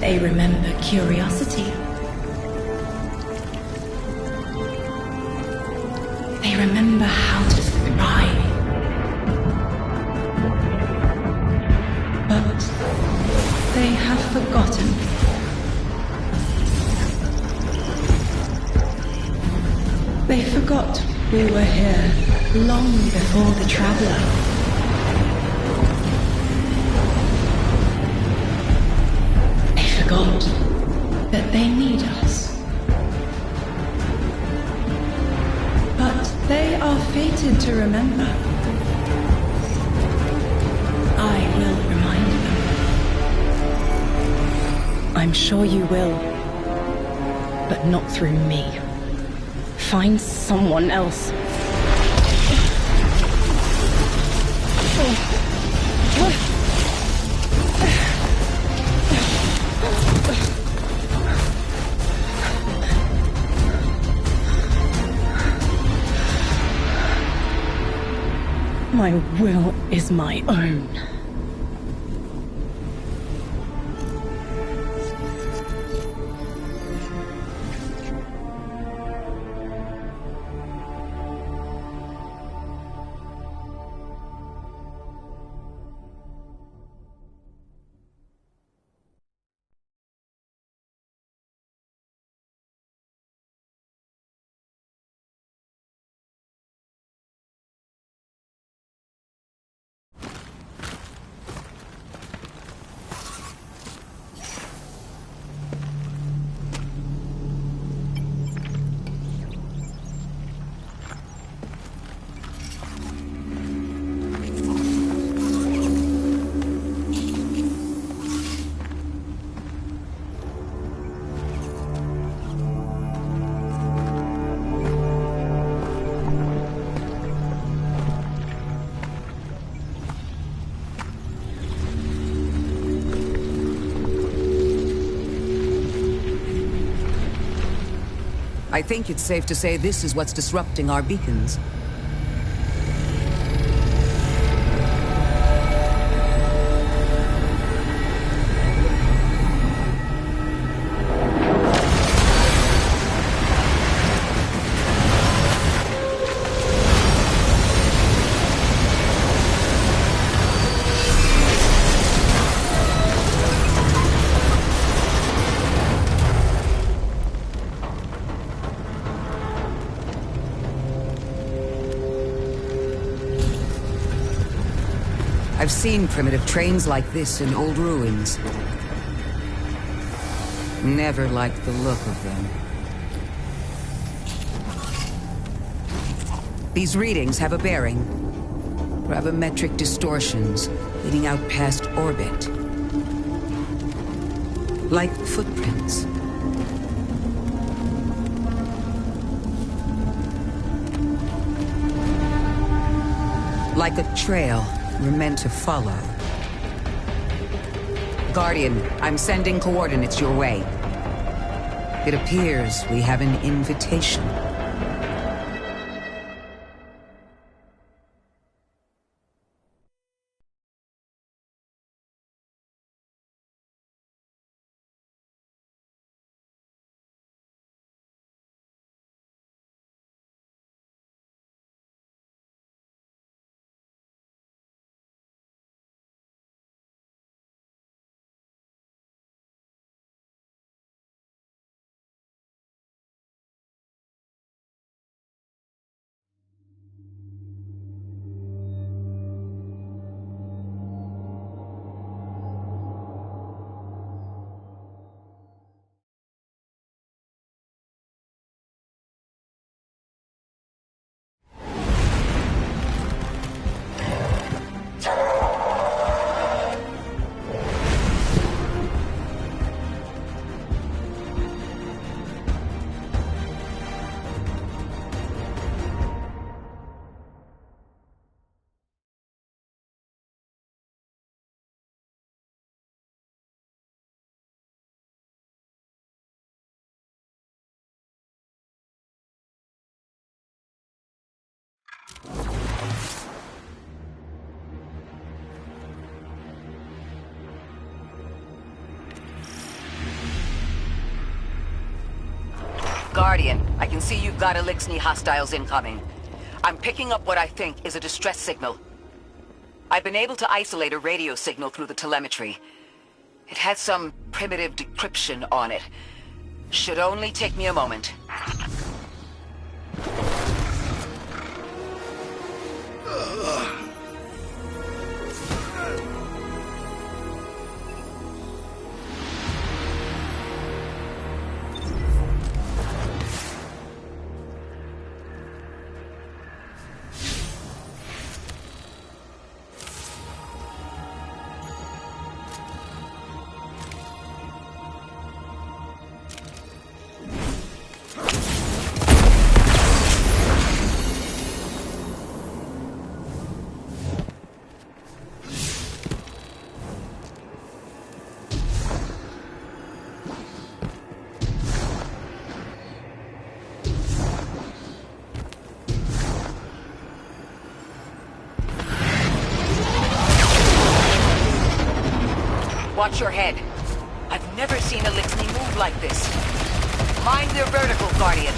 They remember curiosity. They remember how to thrive. But they have forgotten. They forgot we were here long before the Traveler. They forgot that they need us. But they are fated to remember. I will remind them. I'm sure you will. But not through me. Find someone else. My will is my own. I think it's safe to say this is what's disrupting our beacons. I've seen primitive trains like this in old ruins. Never liked the look of them. These readings have a bearing. Gravimetric distortions leading out past orbit. Like footprints. Like a trail we're meant to follow. Guardian, I'm sending coordinates your way. It appears we have an invitation. Guardian, I can see you've got Elixni hostiles incoming. I'm picking up what I think is a distress signal. I've been able to isolate a radio signal through the telemetry. It has some primitive decryption on it. Should only take me a moment. Watch your head. I've never seen Elixni move like this. Mind their vertical, Guardian.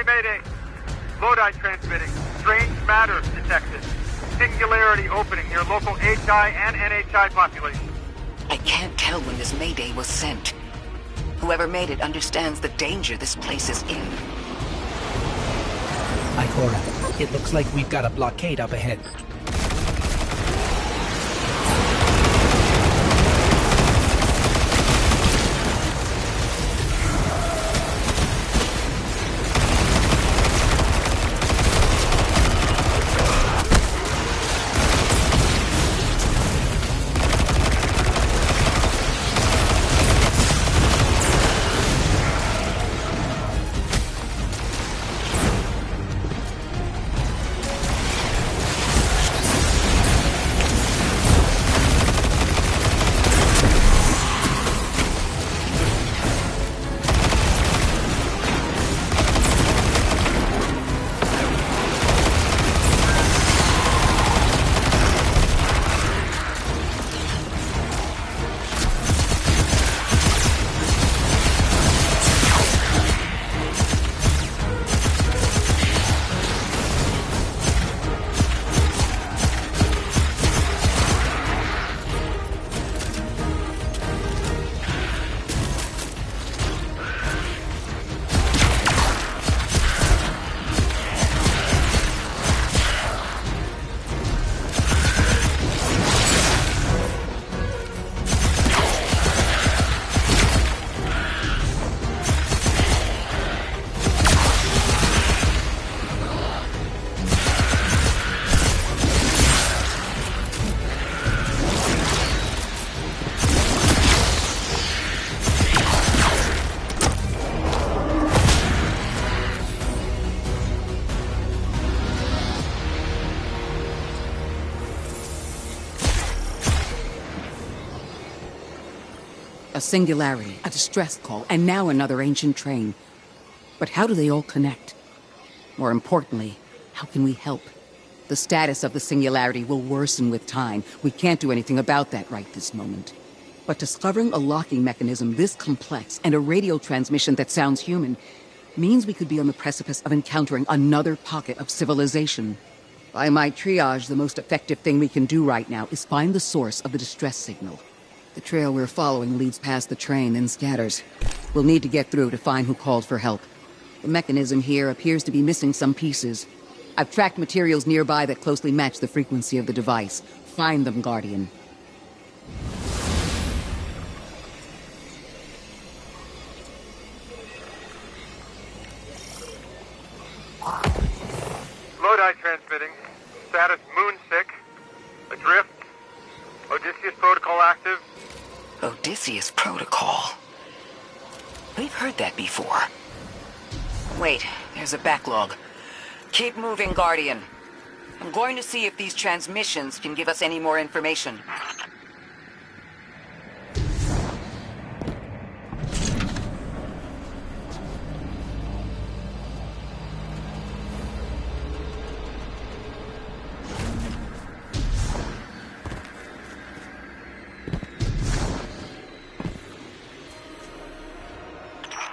Mayday! Lodi transmitting. Strange matter detected. Singularity opening near local HI and NHI population. I can't tell when this Mayday was sent. Whoever made it understands the danger this place is in. Ikora, it looks like we've got a blockade up ahead. A singularity, a distress call, and now another ancient train. But how do they all connect? More importantly, how can we help? The status of the singularity will worsen with time. We can't do anything about that right this moment. But discovering a locking mechanism this complex and a radio transmission that sounds human means we could be on the precipice of encountering another pocket of civilization. By my triage, the most effective thing we can do right now is find the source of the distress signal. The trail we're following leads past the train, then scatters. We'll need to get through to find who called for help. The mechanism here appears to be missing some pieces. I've tracked materials nearby that closely match the frequency of the device. Find them, Guardian. Lodi transmitting. Status moonsick. Adrift. Odysseus protocol active. Odysseus Protocol. We've heard that before. Wait, there's a backlog. Keep moving, Guardian. I'm going to see if these transmissions can give us any more information.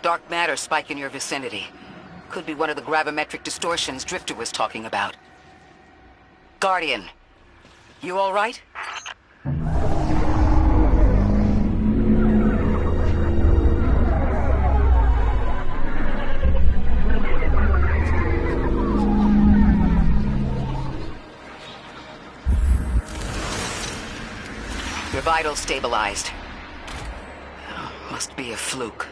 Dark matter spike in your vicinity. Could be one of the gravimetric distortions Drifter was talking about. Guardian, you all right? Your vitals stabilized. Oh, must be a fluke.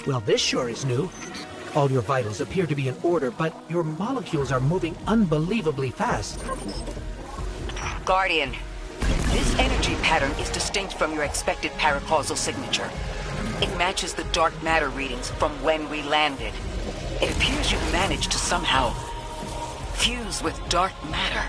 Well, this sure is new. All your vitals appear to be in order, but your molecules are moving unbelievably fast. Guardian, this energy pattern is distinct from your expected paracausal signature. It matches the dark matter readings from when we landed. It appears you've managed to somehow fuse with dark matter.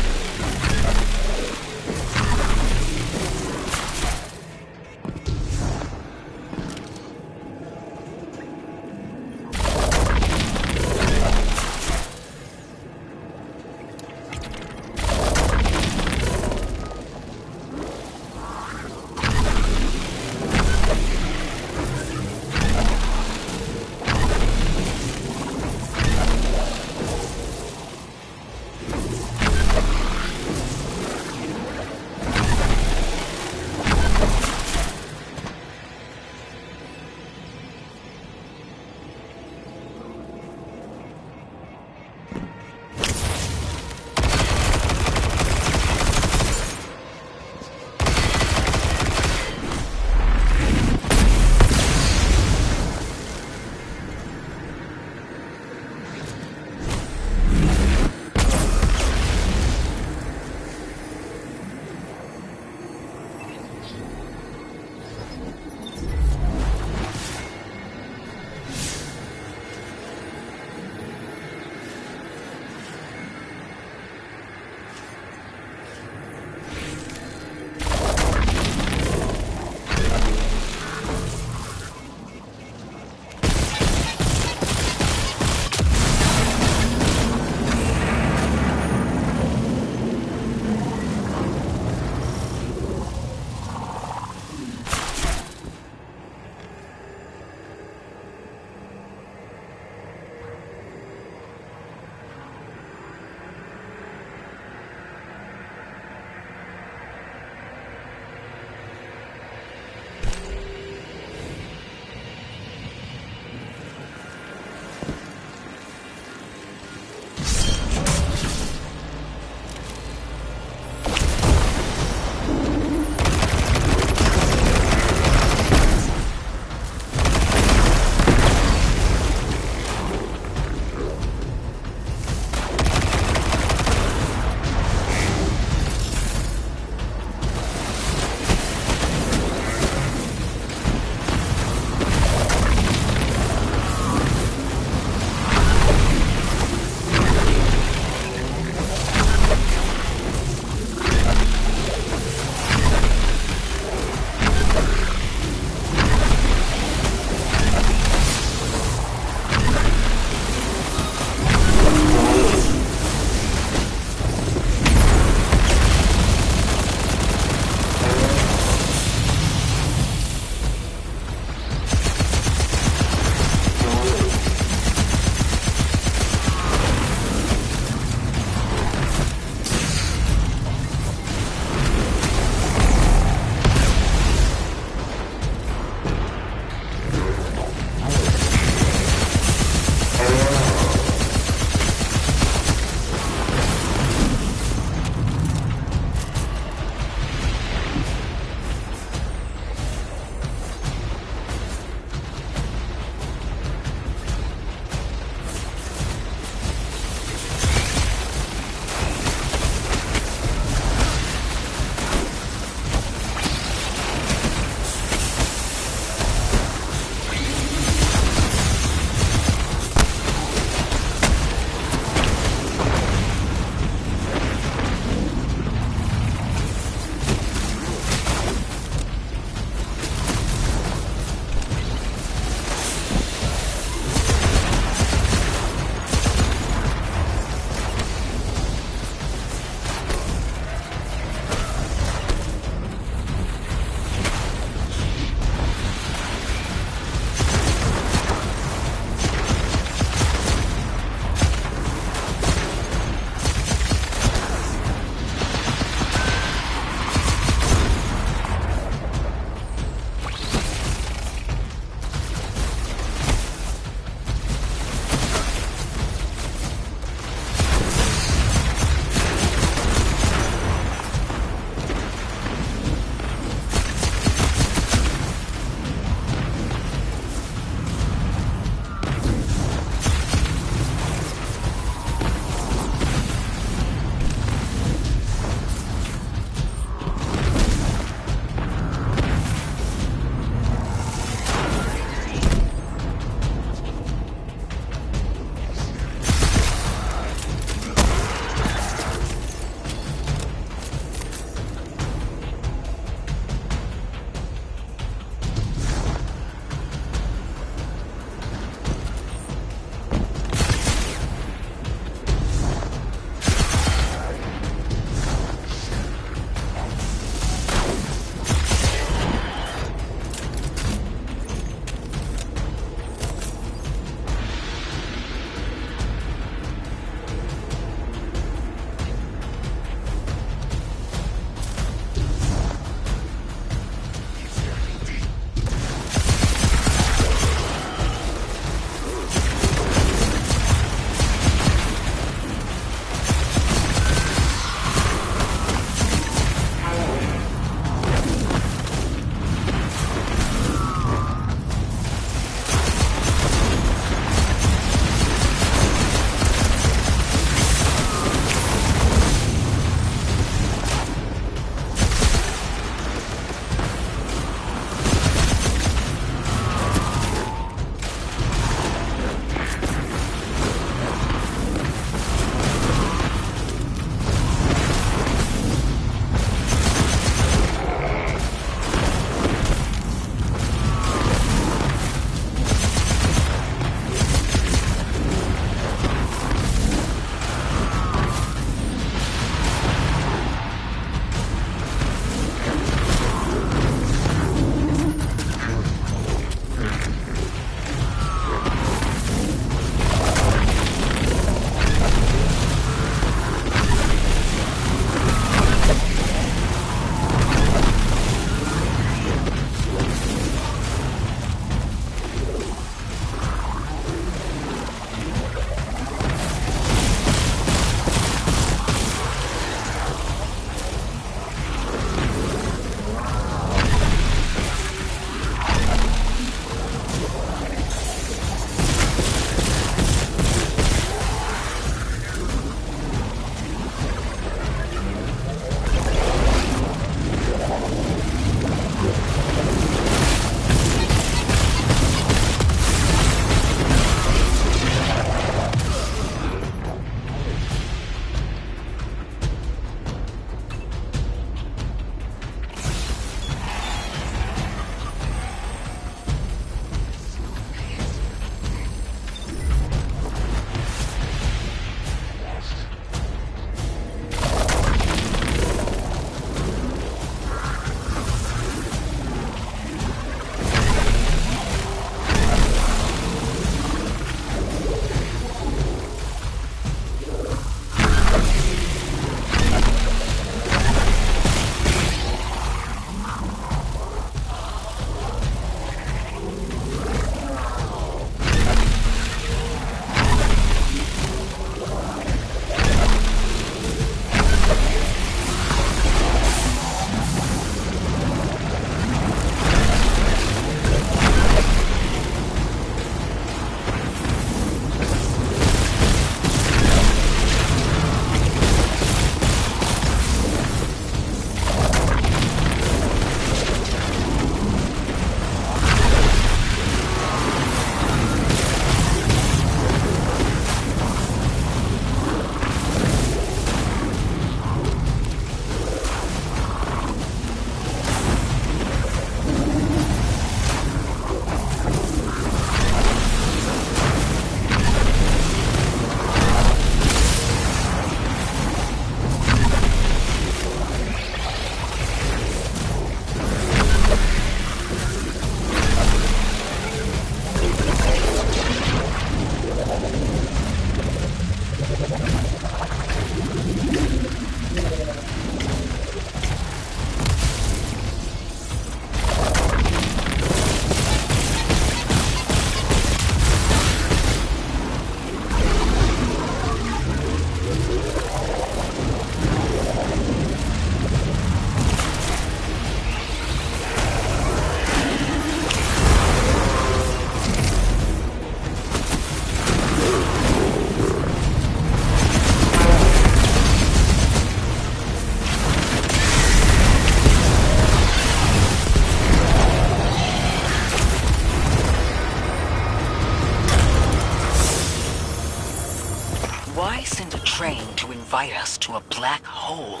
to a black hole.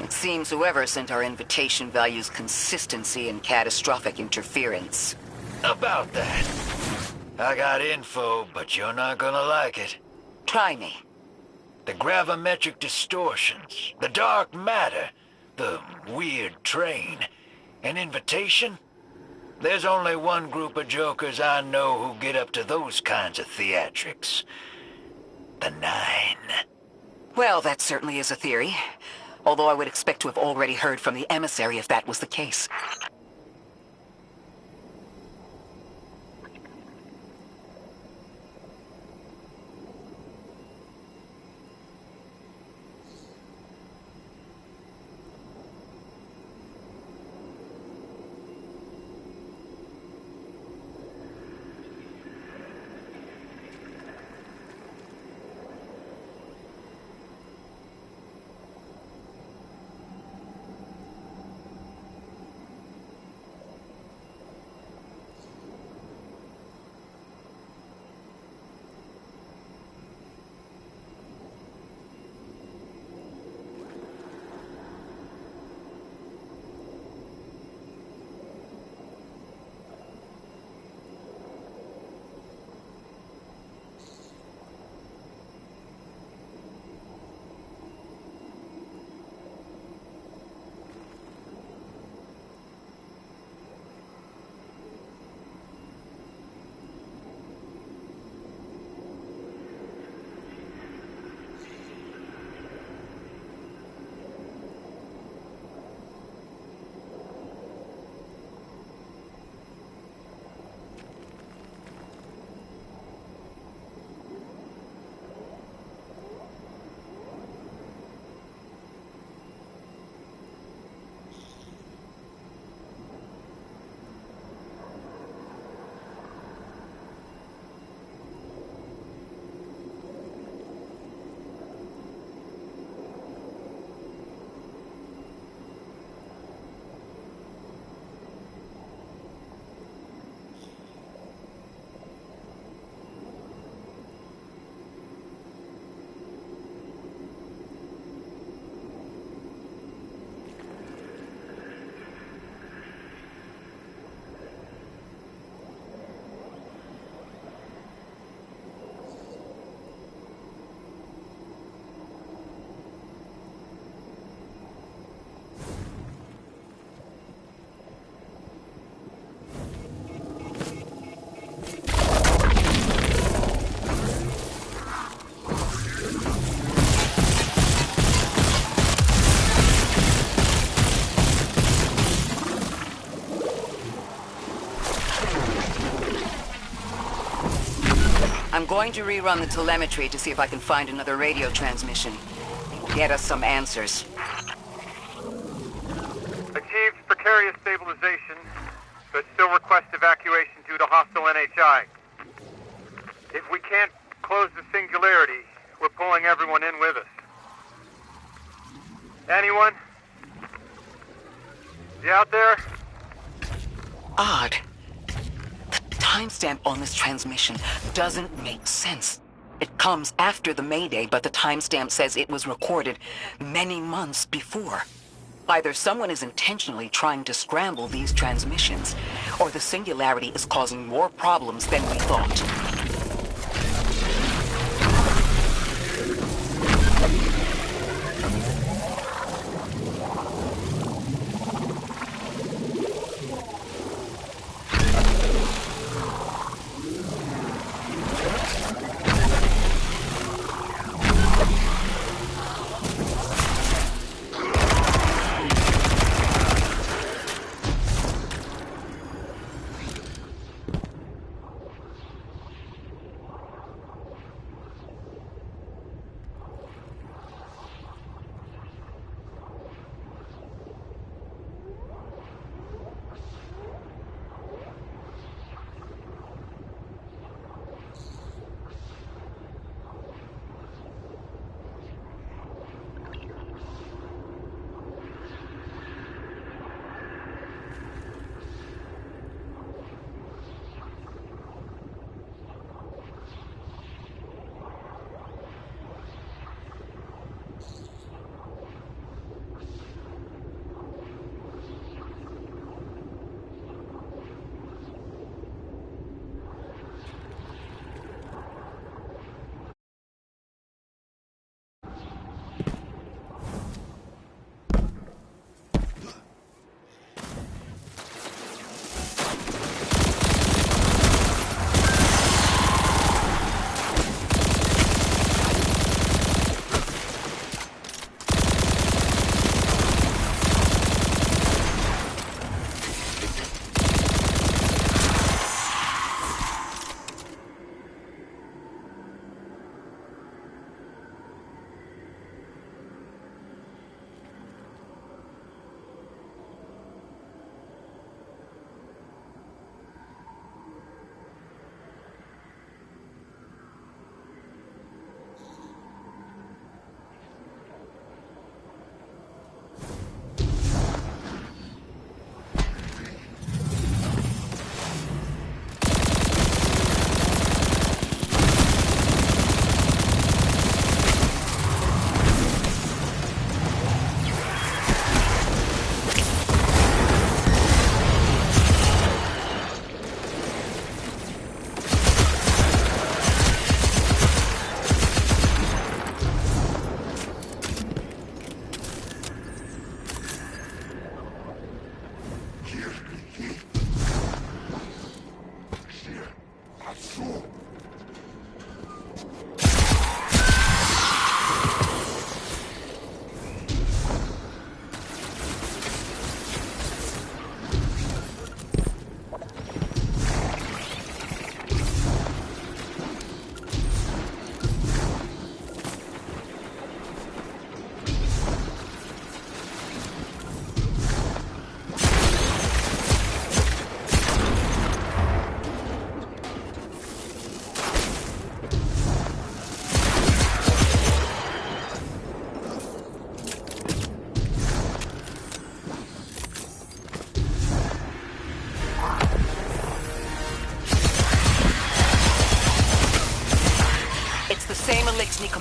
It seems whoever sent our invitation values consistency and catastrophic interference. About that. I got info, but you're not gonna like it. Try me. The gravimetric distortions, the dark matter, the weird train. An invitation? There's only one group of jokers I know who get up to those kinds of theatrics. The Nine. Well, that certainly is a theory. Although I would expect to have already heard from the emissary if that was the case. I'm going to rerun the telemetry to see if I can find another radio transmission. Get us some answers. Achieved precarious stabilization, but still request evacuation due to hostile NHI. If we can't close the singularity, we're pulling everyone in with us. Anyone? You out there? Odd. The timestamp on this transmission doesn't make sense. It comes after the Mayday, but the timestamp says it was recorded many months before. Either someone is intentionally trying to scramble these transmissions, or the singularity is causing more problems than we thought.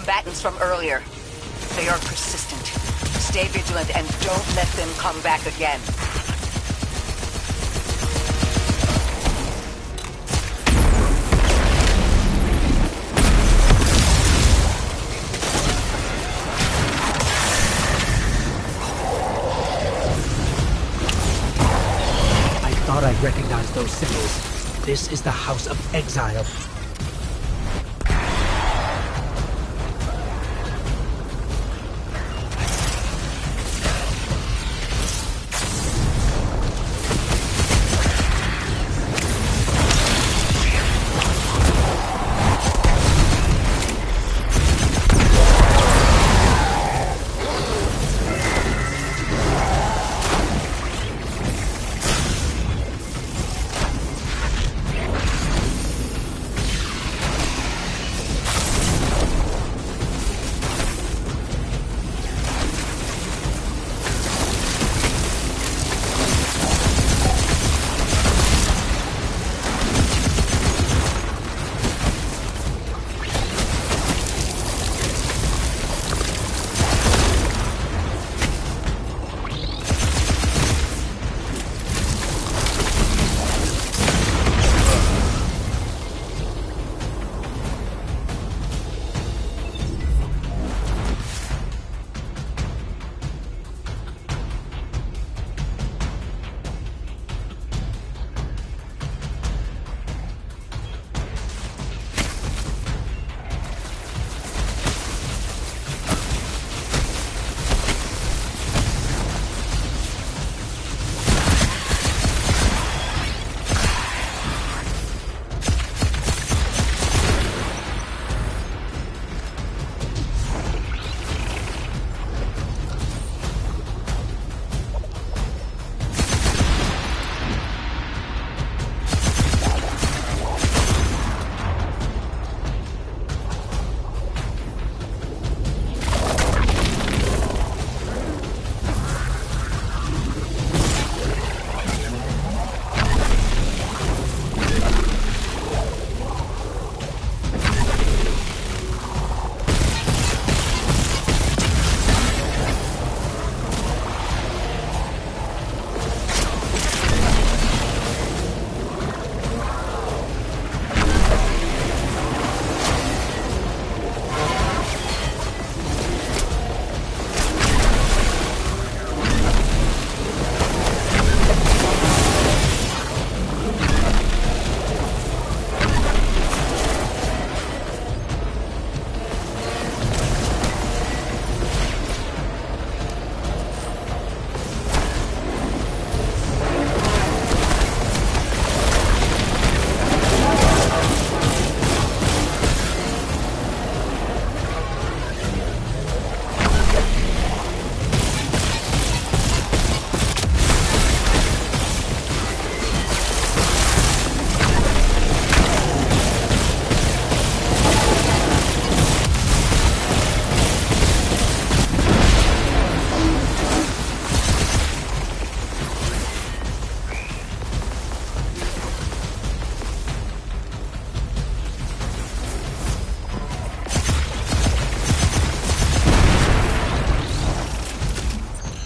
combatants from earlier. They are persistent. Stay vigilant and don't let them come back again. I thought I'd recognize those symbols. This is the House of Exile.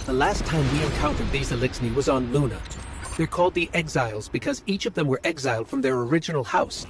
The last time we encountered these Elixni was on Luna. They're called the Exiles because each of them were exiled from their original house.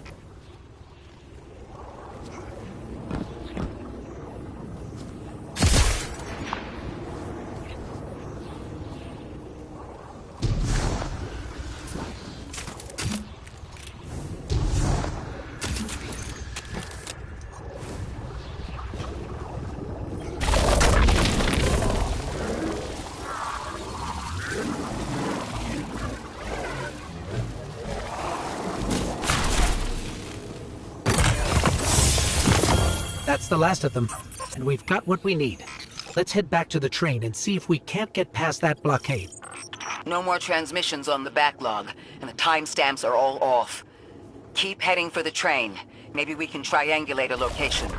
That's the last of them, and we've got what we need. Let's head back to the train and see if we can't get past that blockade. No more transmissions on the backlog, and the timestamps are all off. Keep heading for the train. Maybe we can triangulate a location.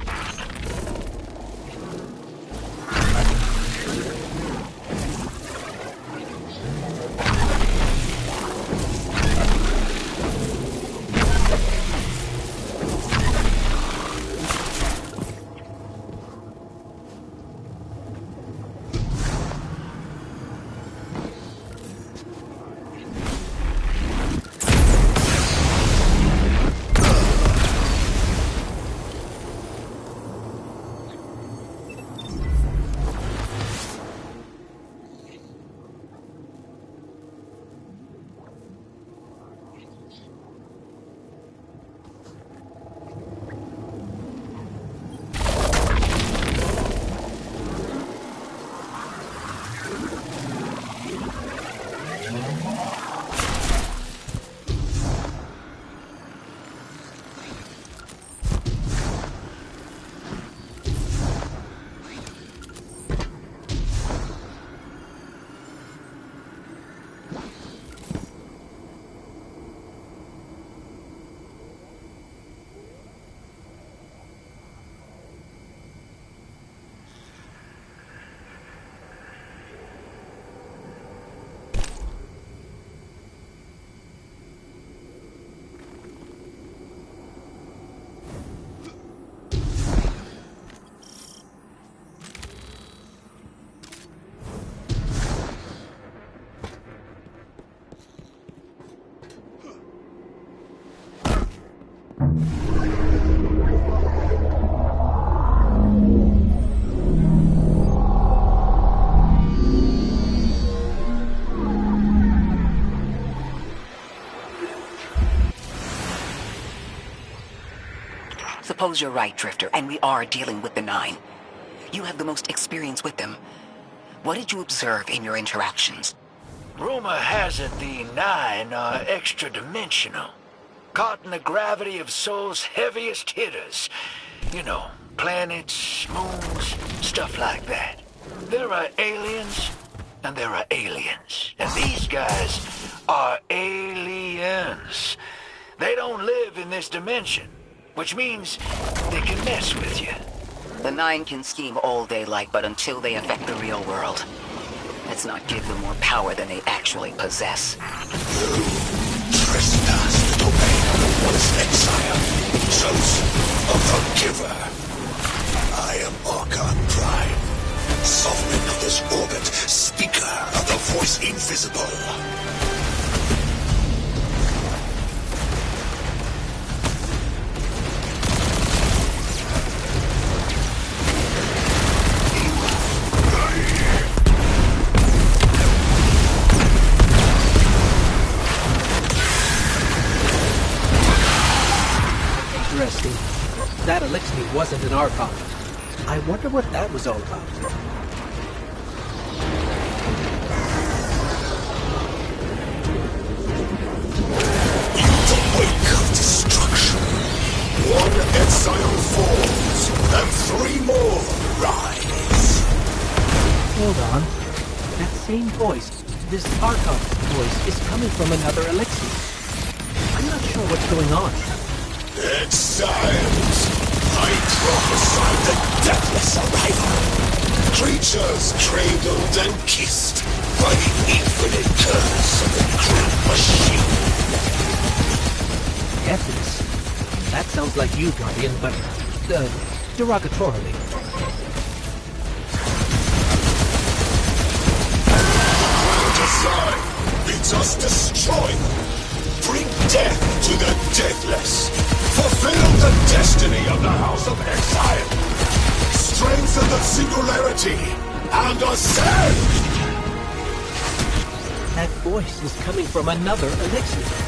Suppose you're right, Drifter, and we are dealing with the Nine. You have the most experience with them. What did you observe in your interactions? Rumor has it the Nine are extra-dimensional. Caught in the gravity of Sol's heaviest hitters. You know, planets, moons, stuff like that. There are aliens, and there are aliens. And these guys are aliens. They don't live in this dimension, which means they can mess with you. The Nine can scheme all they like, but until they affect the real world, let's not give them more power than they actually possess. Trespass the domain of the once exile, chosen of the Giver. I am Archon Prime, sovereign of this orbit, speaker of the voice invisible. Interesting. That elixir wasn't an Archon. I wonder what that was all about. In the wake of destruction, one exile falls, and three more rise. Hold on. That same voice, this Archon's voice, is coming from another elixir. I'm not sure what's going on. Exiles! I prophesy the deathless arrival. Creatures cradled and kissed by the infinite curse of the great machine. Deathless? That sounds like you, Guardian, but, derogatorily. Design bids us destroy them. Bring death to the deathless. Fulfill the destiny of the House of Exile. Strengthen the singularity and ascend. That voice is coming from another elixir.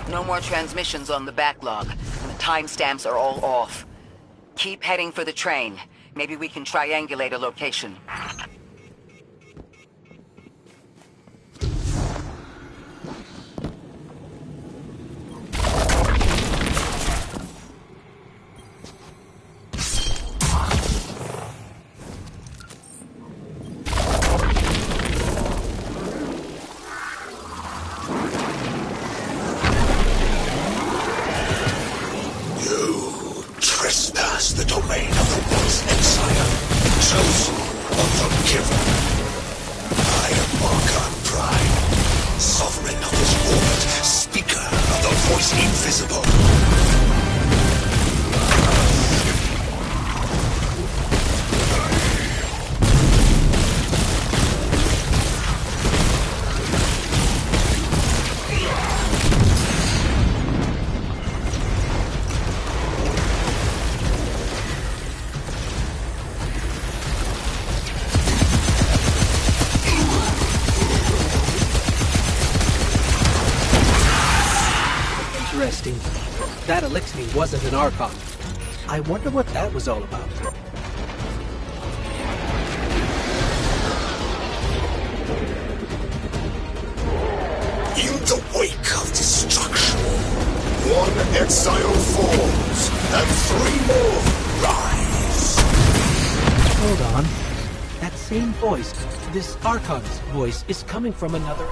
No more transmissions on the backlog, and the timestamps are all off. Keep heading for the train. Maybe we can triangulate a location. Trespass the domain of the once exile, chosen of the Giver. I am Archon Prime, sovereign of this orbit, speaker of the voice invisible. Interesting. That elixir wasn't an Archon. I wonder what that was all about. In the wake of destruction, one exile falls, and three more rise. Hold on. That same voice, this Archon's voice, is coming from another...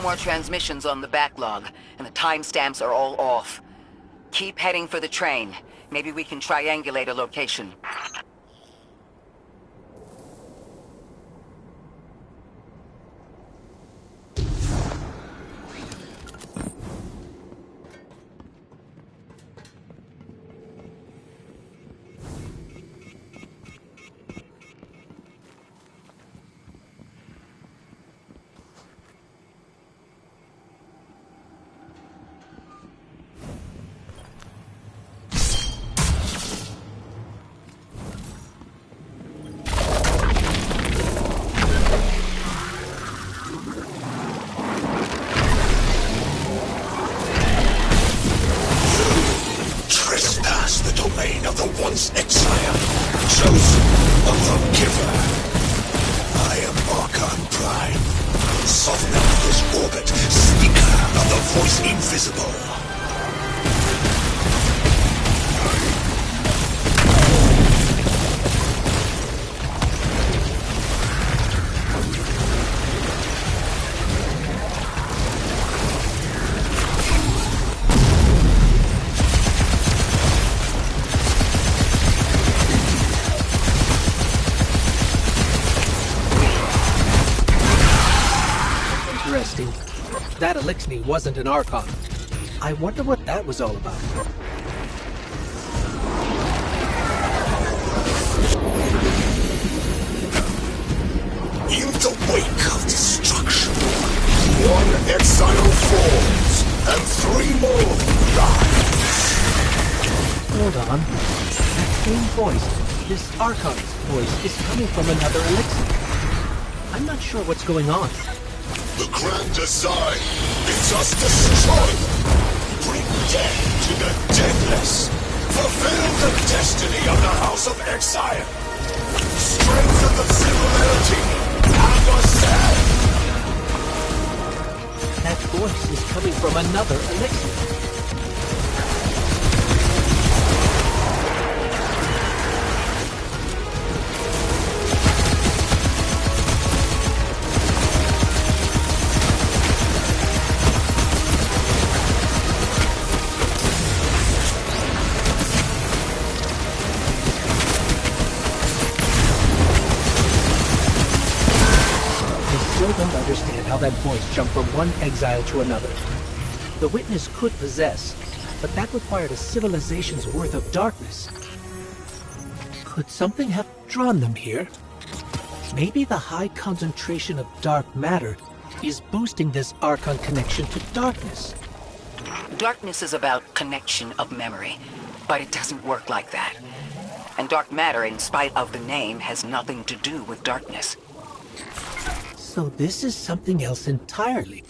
more transmissions on the backlog, and the timestamps are all off. Keep heading for the train. Maybe we can triangulate a location. That Elixir wasn't an Archon. I wonder what that was all about. In the wake of destruction, one exile falls, and 3 more rise. Hold on. That same voice, this Archon's voice, is coming from another Elixir. I'm not sure what's going on. The grand design bids us destroy them. Bring death to the deathless. Fulfill the destiny of the House of Exile. Strengthen the singularity and yourself. That voice is coming from another Elixir. I don't understand how that voice jumped from one exile to another. The Witness could possess, but that required a civilization's worth of darkness. Could something have drawn them here? Maybe the high concentration of dark matter is boosting this Archon connection to darkness. Darkness is about connection of memory, but it doesn't work like that. And dark matter, in spite of the name, has nothing to do with darkness. So this is something else entirely.